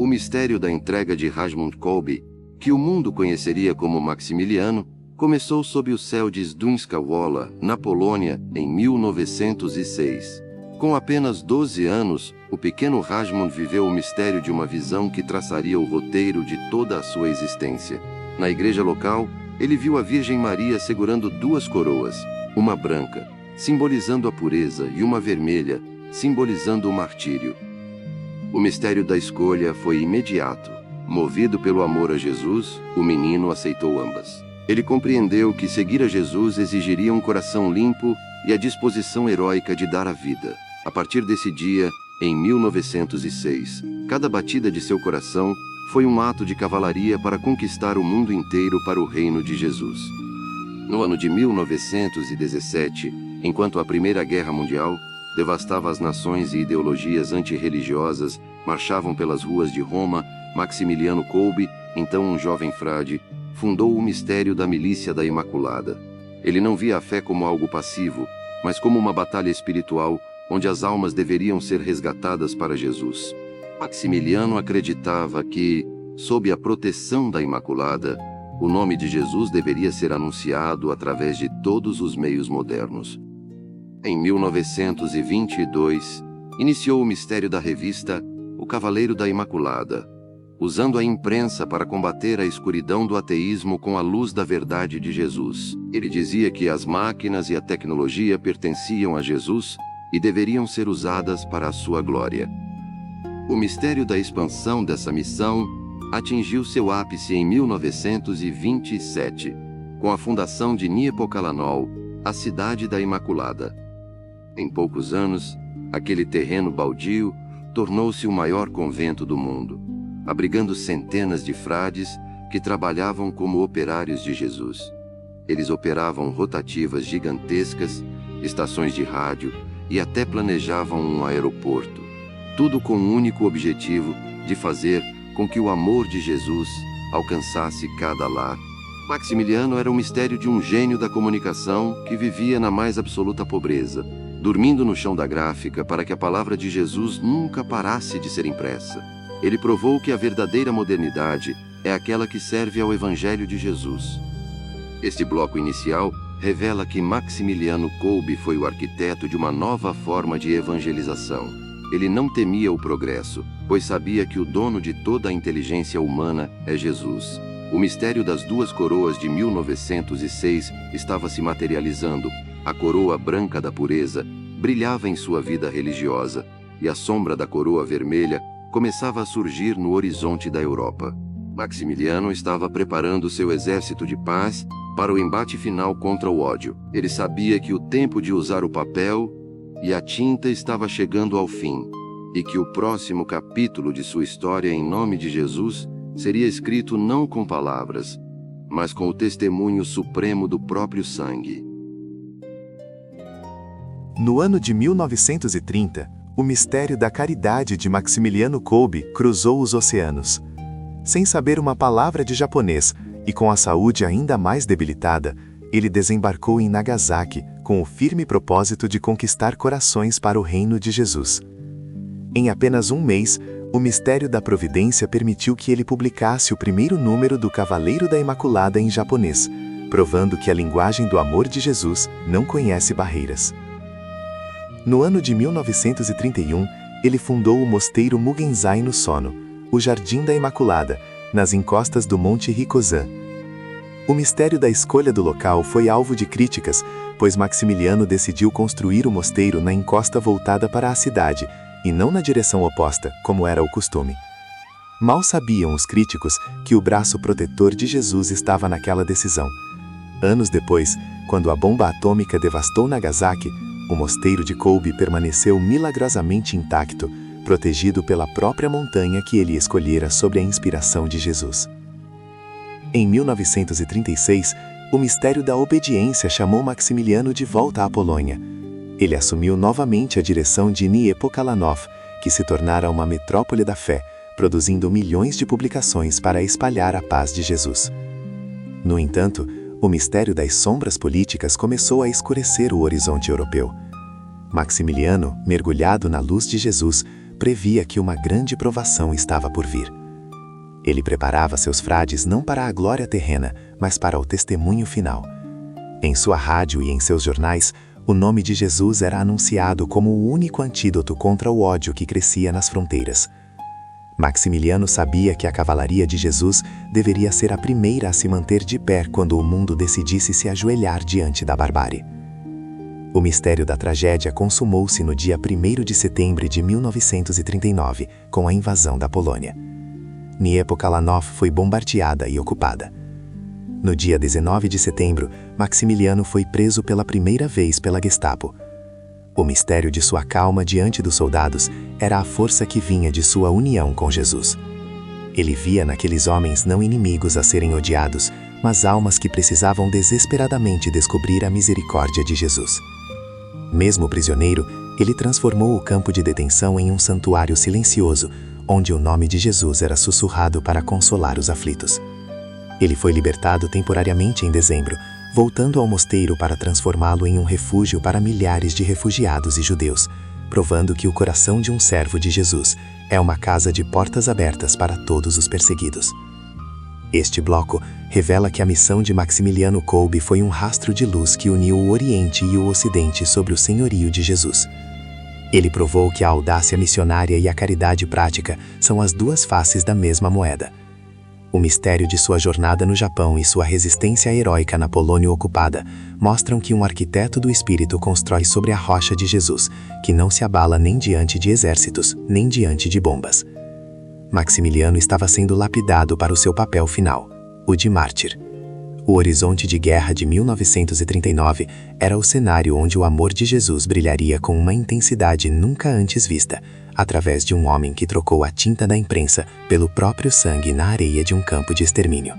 O mistério da entrega de Raimund Kolbe, que o mundo conheceria como Maximiliano, começou sob o céu de Zduńska Wola, na Polônia, em 1906. Com apenas 12 anos, o pequeno Raimund viveu o mistério de uma visão que traçaria o roteiro de toda a sua existência. Na igreja local, ele viu a Virgem Maria segurando duas coroas, uma branca, simbolizando a pureza, e uma vermelha, simbolizando o martírio. O mistério da escolha foi imediato. Movido pelo amor a Jesus, o menino aceitou ambas. Ele compreendeu que seguir a Jesus exigiria um coração limpo e a disposição heróica de dar a vida. A partir desse dia, em 1906, cada batida de seu coração foi um ato de cavalaria para conquistar o mundo inteiro para o reino de Jesus. No ano de 1917, enquanto a Primeira Guerra Mundial devastava as nações e ideologias antirreligiosas marchavam pelas ruas de Roma, Maximiliano Kolbe, então um jovem frade, fundou o mistério da Milícia da Imaculada. Ele não via a fé como algo passivo, mas como uma batalha espiritual onde as almas deveriam ser resgatadas para Jesus. Maximiliano acreditava que, sob a proteção da Imaculada, o nome de Jesus deveria ser anunciado através de todos os meios modernos. Em 1922, iniciou o mistério da revista O Cavaleiro da Imaculada, usando a imprensa para combater a escuridão do ateísmo com a luz da verdade de Jesus. Ele dizia que as máquinas e a tecnologia pertenciam a Jesus e deveriam ser usadas para a sua glória. O mistério da expansão dessa missão atingiu seu ápice em 1927, com a fundação de Niepokalanów, a Cidade da Imaculada. Em poucos anos, aquele terreno baldio tornou-se o maior convento do mundo, abrigando centenas de frades que trabalhavam como operários de Jesus. Eles operavam rotativas gigantescas, estações de rádio e até planejavam um aeroporto. Tudo com o único objetivo de fazer com que o amor de Jesus alcançasse cada lar. Maximiliano era o mistério de um gênio da comunicação que vivia na mais absoluta pobreza, dormindo no chão da gráfica para que a palavra de Jesus nunca parasse de ser impressa. Ele provou que a verdadeira modernidade é aquela que serve ao Evangelho de Jesus. Este bloco inicial revela que Maximiliano Kolbe foi o arquiteto de uma nova forma de evangelização. Ele não temia o progresso, pois sabia que o dono de toda a inteligência humana é Jesus. O mistério das duas coroas de 1906 estava se materializando. A coroa branca da pureza brilhava em sua vida religiosa, e a sombra da coroa vermelha começava a surgir no horizonte da Europa. Maximiliano estava preparando seu exército de paz para o embate final contra o ódio. Ele sabia que o tempo de usar o papel e a tinta estava chegando ao fim, e que o próximo capítulo de sua história em nome de Jesus seria escrito não com palavras, mas com o testemunho supremo do próprio sangue. No ano de 1930, o mistério da caridade de Maximiliano Kolbe cruzou os oceanos. Sem saber uma palavra de japonês e com a saúde ainda mais debilitada, ele desembarcou em Nagasaki com o firme propósito de conquistar corações para o reino de Jesus. Em apenas um mês, o mistério da providência permitiu que ele publicasse o primeiro número do Cavaleiro da Imaculada em japonês, provando que a linguagem do amor de Jesus não conhece barreiras. No ano de 1931, ele fundou o mosteiro Mugenzai no Sono, o Jardim da Imaculada, nas encostas do Monte Rikkozan. O mistério da escolha do local foi alvo de críticas, pois Maximiliano decidiu construir o mosteiro na encosta voltada para a cidade, e não na direção oposta, como era o costume. Mal sabiam os críticos que o braço protetor de Jesus estava naquela decisão. Anos depois, quando a bomba atômica devastou Nagasaki, o mosteiro de Kolbe permaneceu milagrosamente intacto, protegido pela própria montanha que ele escolhera sob a inspiração de Jesus. Em 1936, o mistério da obediência chamou Maximiliano de volta à Polônia. Ele assumiu novamente a direção de Niepokalanów, que se tornara uma metrópole da fé, produzindo milhões de publicações para espalhar a paz de Jesus. No entanto, o mistério das sombras políticas começou a escurecer o horizonte europeu. Maximiliano, mergulhado na luz de Jesus, previa que uma grande provação estava por vir. Ele preparava seus frades não para a glória terrena, mas para o testemunho final. Em sua rádio e em seus jornais, o nome de Jesus era anunciado como o único antídoto contra o ódio que crescia nas fronteiras. Maximiliano sabia que a cavalaria de Jesus deveria ser a primeira a se manter de pé quando o mundo decidisse se ajoelhar diante da barbárie. O mistério da tragédia consumou-se no dia 1º de setembro de 1939, com a invasão da Polônia. Niepokalanów foi bombardeada e ocupada. No dia 19 de setembro, Maximiliano foi preso pela primeira vez pela Gestapo. O mistério de sua calma diante dos soldados era a força que vinha de sua união com Jesus. Ele via naqueles homens não inimigos a serem odiados, mas almas que precisavam desesperadamente descobrir a misericórdia de Jesus. Mesmo prisioneiro, ele transformou o campo de detenção em um santuário silencioso, onde o nome de Jesus era sussurrado para consolar os aflitos. Ele foi libertado temporariamente em dezembro, voltando ao mosteiro para transformá-lo em um refúgio para milhares de refugiados e judeus, provando que o coração de um servo de Jesus é uma casa de portas abertas para todos os perseguidos. Este bloco revela que a missão de Maximiliano Kolbe foi um rastro de luz que uniu o Oriente e o Ocidente sob o senhorio de Jesus. Ele provou que a audácia missionária e a caridade prática são as duas faces da mesma moeda. O mistério de sua jornada no Japão e sua resistência heróica na Polônia ocupada mostram que um arquiteto do espírito constrói sobre a rocha de Jesus, que não se abala nem diante de exércitos, nem diante de bombas. Maximiliano estava sendo lapidado para o seu papel final, o de mártir. O horizonte de guerra de 1939 era o cenário onde o amor de Jesus brilharia com uma intensidade nunca antes vista, através de um homem que trocou a tinta da imprensa pelo próprio sangue na areia de um campo de extermínio.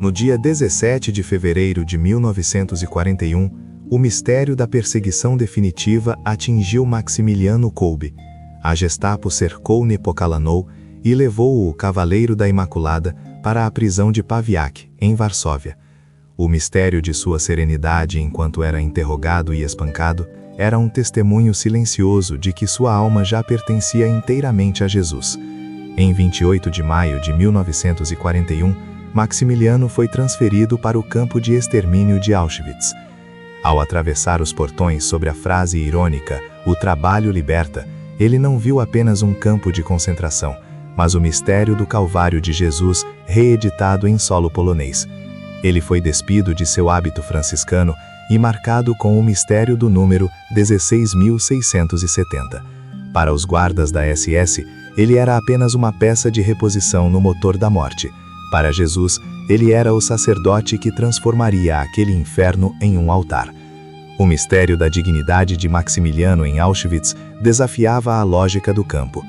No dia 17 de fevereiro de 1941, o mistério da perseguição definitiva atingiu Maximiliano Kolbe. A Gestapo cercou Niepokalanów e levou o Cavaleiro da Imaculada para a prisão de Pawiak, em Varsóvia. O mistério de sua serenidade enquanto era interrogado e espancado era um testemunho silencioso de que sua alma já pertencia inteiramente a Jesus. Em 28 de maio de 1941, Maximiliano foi transferido para o campo de extermínio de Auschwitz. Ao atravessar os portões sobre a frase irônica, "O trabalho liberta", ele não viu apenas um campo de concentração, mas o mistério do Calvário de Jesus reeditado em solo polonês. Ele foi despido de seu hábito franciscano e marcado com o mistério do número 16.670. Para os guardas da SS, ele era apenas uma peça de reposição no motor da morte. Para Jesus, ele era o sacerdote que transformaria aquele inferno em um altar. O mistério da dignidade de Maximiliano em Auschwitz desafiava a lógica do campo.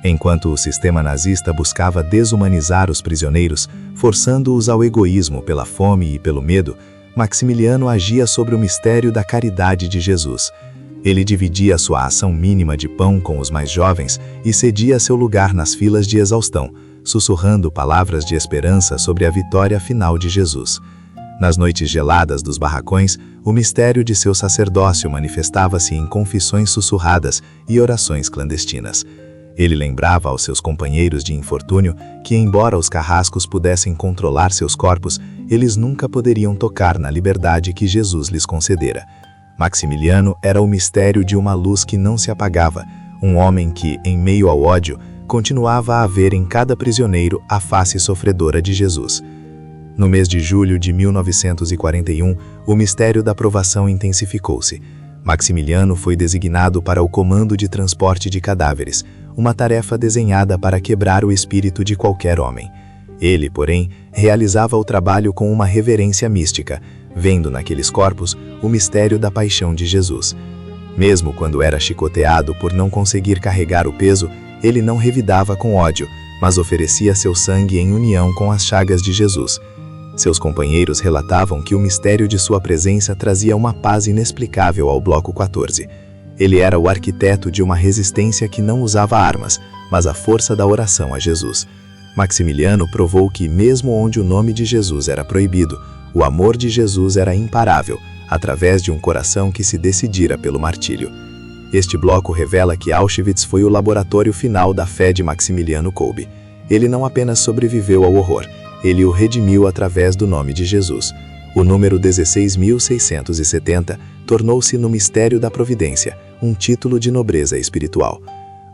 Enquanto o sistema nazista buscava desumanizar os prisioneiros, forçando-os ao egoísmo pela fome e pelo medo, Maximiliano agia sobre o mistério da caridade de Jesus. Ele dividia sua ação mínima de pão com os mais jovens e cedia seu lugar nas filas de exaustão, sussurrando palavras de esperança sobre a vitória final de Jesus. Nas noites geladas dos barracões, o mistério de seu sacerdócio manifestava-se em confissões sussurradas e orações clandestinas. Ele lembrava aos seus companheiros de infortúnio que, embora os carrascos pudessem controlar seus corpos, eles nunca poderiam tocar na liberdade que Jesus lhes concedera. Maximiliano era o mistério de uma luz que não se apagava, um homem que, em meio ao ódio, continuava a ver em cada prisioneiro a face sofredora de Jesus. No mês de julho de 1941, o mistério da provação intensificou-se. Maximiliano foi designado para o comando de transporte de cadáveres, uma tarefa desenhada para quebrar o espírito de qualquer homem. Ele, porém, realizava o trabalho com uma reverência mística, vendo naqueles corpos o mistério da paixão de Jesus. Mesmo quando era chicoteado por não conseguir carregar o peso, ele não revidava com ódio, mas oferecia seu sangue em união com as chagas de Jesus. Seus companheiros relatavam que o mistério de sua presença trazia uma paz inexplicável ao Bloco 14. Ele era o arquiteto de uma resistência que não usava armas, mas a força da oração a Jesus. Maximiliano provou que, mesmo onde o nome de Jesus era proibido, o amor de Jesus era imparável, através de um coração que se decidira pelo martírio. Este bloco revela que Auschwitz foi o laboratório final da fé de Maximiliano Kolbe. Ele não apenas sobreviveu ao horror, ele o redimiu através do nome de Jesus. O número 16.670 tornou-se no mistério da providência, um título de nobreza espiritual.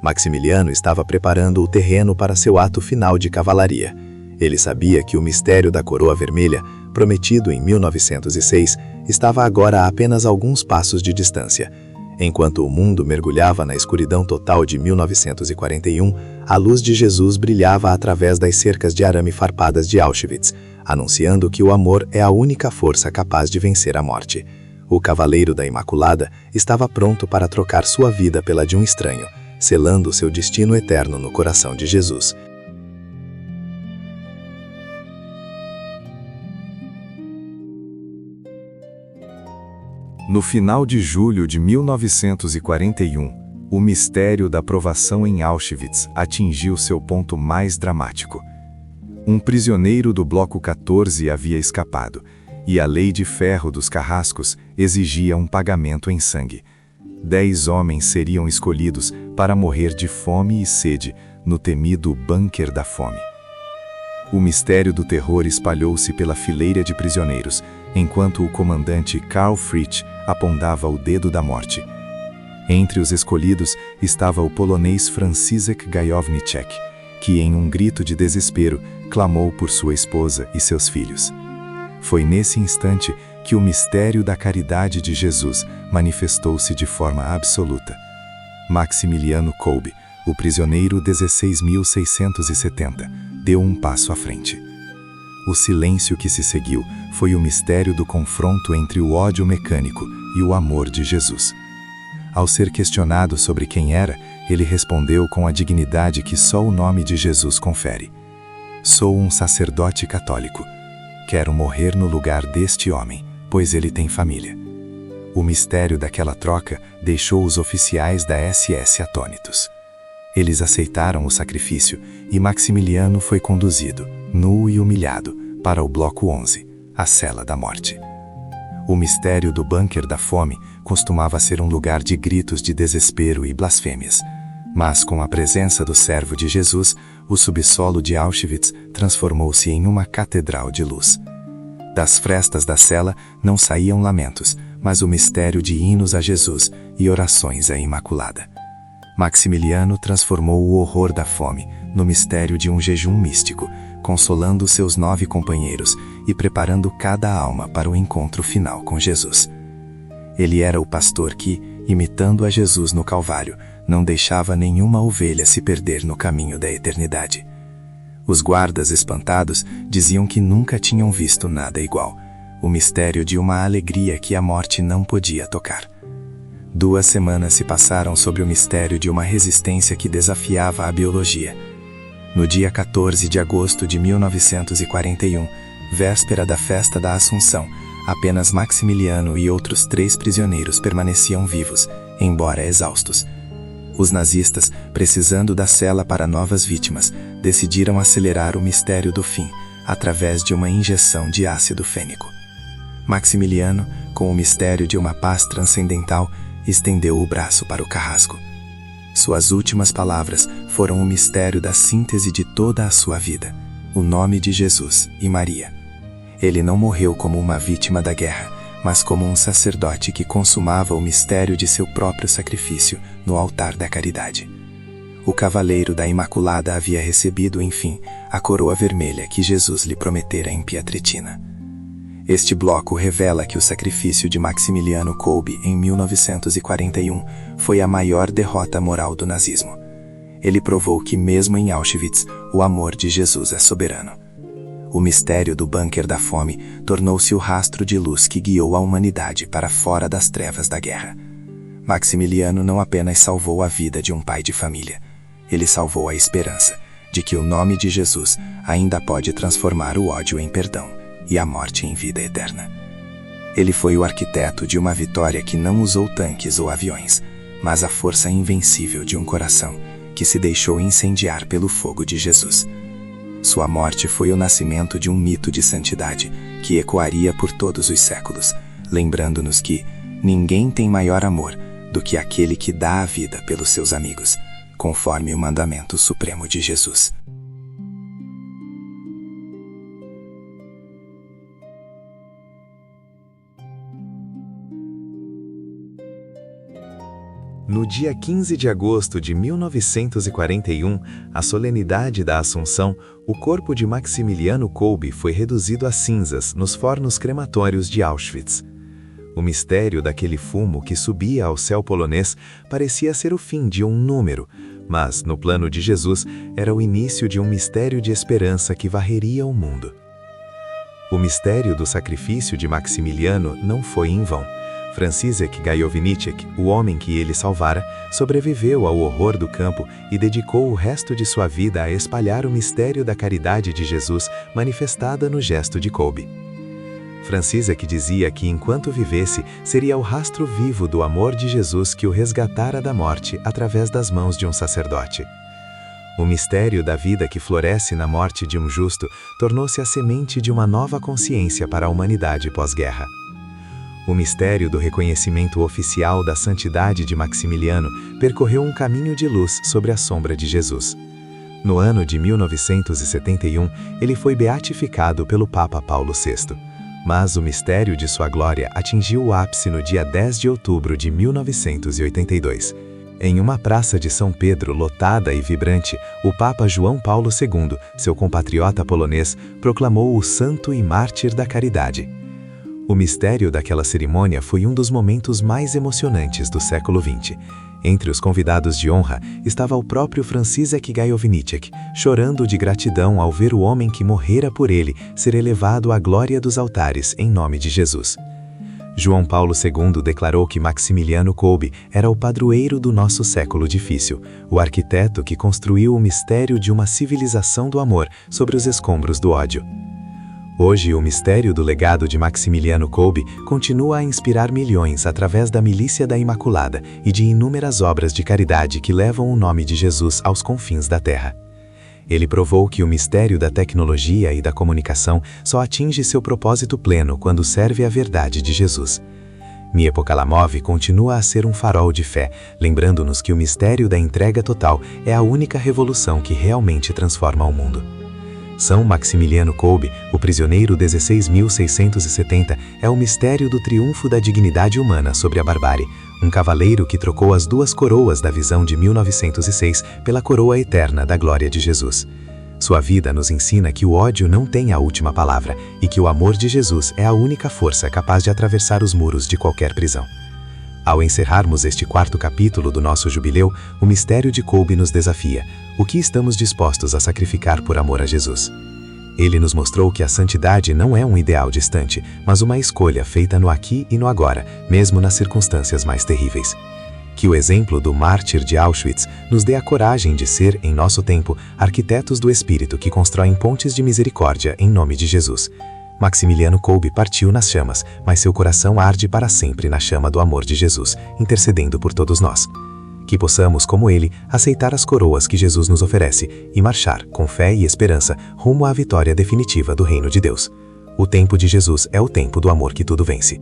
Maximiliano estava preparando o terreno para seu ato final de cavalaria. Ele sabia que o mistério da coroa vermelha, prometido em 1906, estava agora a apenas alguns passos de distância. Enquanto o mundo mergulhava na escuridão total de 1941, a luz de Jesus brilhava através das cercas de arame farpadas de Auschwitz, anunciando que o amor é a única força capaz de vencer a morte. O Cavaleiro da Imaculada estava pronto para trocar sua vida pela de um estranho, selando seu destino eterno no coração de Jesus. No final de julho de 1941, o mistério da provação em Auschwitz atingiu seu ponto mais dramático. Um prisioneiro do Bloco 14 havia escapado, e a lei de ferro dos carrascos exigia um pagamento em sangue. 10 homens seriam escolhidos para morrer de fome e sede no temido Bunker da Fome. O mistério do terror espalhou-se pela fileira de prisioneiros, enquanto o comandante Karl Fritsch apontava o dedo da morte. Entre os escolhidos estava o polonês Franciszek Gajowniczek, que em um grito de desespero clamou por sua esposa e seus filhos. Foi nesse instante que o mistério da caridade de Jesus manifestou-se de forma absoluta. Maximiliano Kolbe, o prisioneiro 16.670, deu um passo à frente. O silêncio que se seguiu foi o mistério do confronto entre o ódio mecânico e o amor de Jesus. Ao ser questionado sobre quem era, ele respondeu com a dignidade que só o nome de Jesus confere. Sou um sacerdote católico. Quero morrer no lugar deste homem, pois ele tem família. O mistério daquela troca deixou os oficiais da SS atônitos. Eles aceitaram o sacrifício e Maximiliano foi conduzido, nu e humilhado, para o Bloco 11, a cela da morte. O mistério do Bunker da Fome costumava ser um lugar de gritos de desespero e blasfêmias. Mas com a presença do servo de Jesus, o subsolo de Auschwitz transformou-se em uma catedral de luz. Das frestas da cela não saíam lamentos, mas o mistério de hinos a Jesus e orações à Imaculada. Maximiliano transformou o horror da fome no mistério de um jejum místico, consolando seus 9 companheiros e preparando cada alma para o encontro final com Jesus. Ele era o pastor que, imitando a Jesus no Calvário, não deixava nenhuma ovelha se perder no caminho da eternidade. Os guardas espantados diziam que nunca tinham visto nada igual, o mistério de uma alegria que a morte não podia tocar. 2 semanas se passaram sobre o mistério de uma resistência que desafiava a biologia. No dia 14 de agosto de 1941, véspera da festa da Assunção, apenas Maximiliano e outros 3 prisioneiros permaneciam vivos, embora exaustos. Os nazistas, precisando da cela para novas vítimas, decidiram acelerar o mistério do fim, através de uma injeção de ácido fênico. Maximiliano, com o mistério de uma paz transcendental, estendeu o braço para o carrasco. Suas últimas palavras foram o mistério da síntese de toda a sua vida, o nome de Jesus e Maria. Ele não morreu como uma vítima da guerra, mas como um sacerdote que consumava o mistério de seu próprio sacrifício no altar da caridade. O Cavaleiro da Imaculada havia recebido, enfim, a coroa vermelha que Jesus lhe prometera em Pietrelcina. Este bloco revela que o sacrifício de Maximiliano Kolbe em 1941 foi a maior derrota moral do nazismo. Ele provou que mesmo em Auschwitz, o amor de Jesus é soberano. O mistério do Bunker da Fome tornou-se o rastro de luz que guiou a humanidade para fora das trevas da guerra. Maximiliano não apenas salvou a vida de um pai de família, ele salvou a esperança de que o nome de Jesus ainda pode transformar o ódio em perdão e a morte em vida eterna. Ele foi o arquiteto de uma vitória que não usou tanques ou aviões, mas a força invencível de um coração que se deixou incendiar pelo fogo de Jesus. Sua morte foi o nascimento de um mito de santidade que ecoaria por todos os séculos, lembrando-nos que ninguém tem maior amor do que aquele que dá a vida pelos seus amigos, conforme o mandamento supremo de Jesus. No dia 15 de agosto de 1941, a solenidade da Assunção, o corpo de Maximiliano Kolbe foi reduzido a cinzas nos fornos crematórios de Auschwitz. O mistério daquele fumo que subia ao céu polonês parecia ser o fim de um número, mas, no plano de Jesus, era o início de um mistério de esperança que varreria o mundo. O mistério do sacrifício de Maximiliano não foi em vão. František Gajowniczek, o homem que ele salvara, sobreviveu ao horror do campo e dedicou o resto de sua vida a espalhar o mistério da caridade de Jesus manifestada no gesto de Kolbe. František dizia que enquanto vivesse, seria o rastro vivo do amor de Jesus que o resgatara da morte através das mãos de um sacerdote. O mistério da vida que floresce na morte de um justo tornou-se a semente de uma nova consciência para a humanidade pós-guerra. O mistério do reconhecimento oficial da santidade de Maximiliano percorreu um caminho de luz sobre a sombra de Jesus. No ano de 1971, ele foi beatificado pelo Papa Paulo VI. Mas o mistério de sua glória atingiu o ápice no dia 10 de outubro de 1982. Em uma praça de São Pedro lotada e vibrante, o Papa João Paulo II, seu compatriota polonês, proclamou o santo e mártir da caridade. O mistério daquela cerimônia foi um dos momentos mais emocionantes do século XX. Entre os convidados de honra estava o próprio František Gajowniczek, chorando de gratidão ao ver o homem que morrera por ele ser elevado à glória dos altares em nome de Jesus. João Paulo II declarou que Maximiliano Kolbe era o padroeiro do nosso século difícil, o arquiteto que construiu o mistério de uma civilização do amor sobre os escombros do ódio. Hoje, o mistério do legado de Maximiliano Kolbe continua a inspirar milhões através da Milícia da Imaculada e de inúmeras obras de caridade que levam o nome de Jesus aos confins da Terra. Ele provou que o mistério da tecnologia e da comunicação só atinge seu propósito pleno quando serve à verdade de Jesus. Miepo Kalamov continua a ser um farol de fé, lembrando-nos que o mistério da entrega total é a única revolução que realmente transforma o mundo. São Maximiliano Kolbe, o prisioneiro 16.670, é o mistério do triunfo da dignidade humana sobre a barbárie, um cavaleiro que trocou as duas coroas da visão de 1906 pela coroa eterna da glória de Jesus. Sua vida nos ensina que o ódio não tem a última palavra e que o amor de Jesus é a única força capaz de atravessar os muros de qualquer prisão. Ao encerrarmos este 4º capítulo do nosso jubileu, o mistério de Kolbe nos desafia. O que estamos dispostos a sacrificar por amor a Jesus? Ele nos mostrou que a santidade não é um ideal distante, mas uma escolha feita no aqui e no agora, mesmo nas circunstâncias mais terríveis. Que o exemplo do mártir de Auschwitz nos dê a coragem de ser, em nosso tempo, arquitetos do Espírito que constroem pontes de misericórdia em nome de Jesus. Maximiliano Kolbe partiu nas chamas, mas seu coração arde para sempre na chama do amor de Jesus, intercedendo por todos nós. Que possamos, como ele, aceitar as coroas que Jesus nos oferece e marchar, com fé e esperança, rumo à vitória definitiva do reino de Deus. O tempo de Jesus é o tempo do amor que tudo vence.